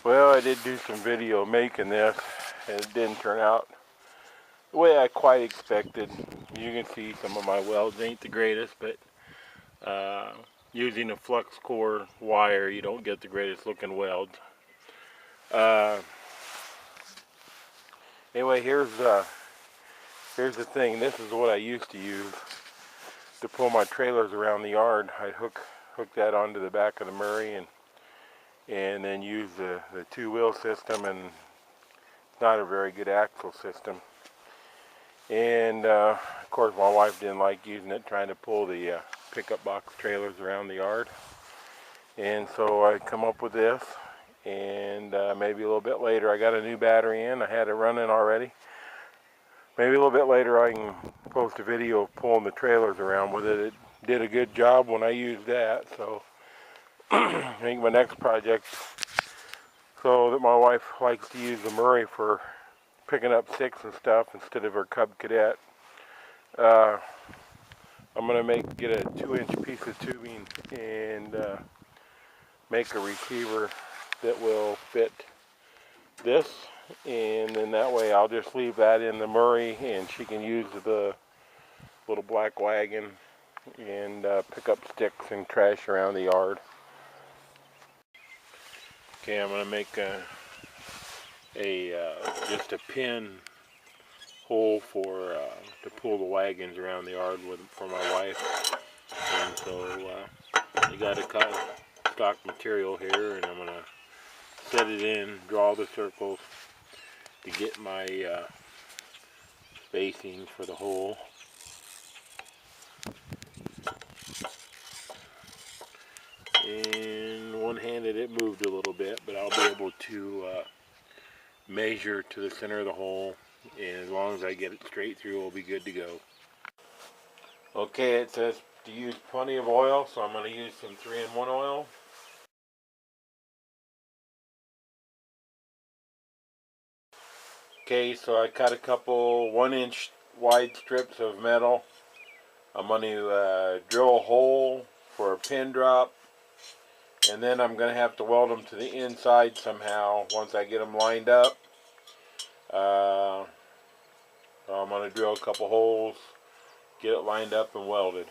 Well, I did do some video making this, and it didn't turn out the way I quite expected. You can see some of my welds ain't the greatest, but using a flux core wire, you don't get the greatest looking welds. Anyway, here's the thing. This is what I used to use to pull my trailers around the yard. I'd hook that onto the back of the Murray and then use the two-wheel system, and not a very good axle system. And of course my wife didn't like using it, trying to pull the pickup box trailers around the yard. And so I come up with this, and maybe a little bit later, I got a new battery in. I had it running already. Maybe a little bit later I can post a video of pulling the trailers around with it. It did a good job when I used that, so I think my next project, so that my wife likes to use the Murray for picking up sticks and stuff instead of her Cub Cadet. I'm going to get a 2-inch piece of tubing and make a receiver that will fit this, and then that way I'll just leave that in the Murray and she can use the little black wagon and pick up sticks and trash around the yard. Okay, I'm going to make just a pin hole for to pull the wagons around the yard for my wife. And so I got a cut stock material here, and I'm going to set it in, draw the circles to get my spacing for the hole. And one-handed it moved a little bit, but I'll be able to measure to the center of the hole, and as long as I get it straight through, we'll be good to go. Okay, it says to use plenty of oil, so I'm going to use some 3-in-1 oil. Okay, so I cut a couple 1-inch wide strips of metal. I'm going to drill a hole for a pin drop, and then I'm going to have to weld them to the inside somehow once I get them lined up. So I'm going to drill a couple holes, get it lined up and welded.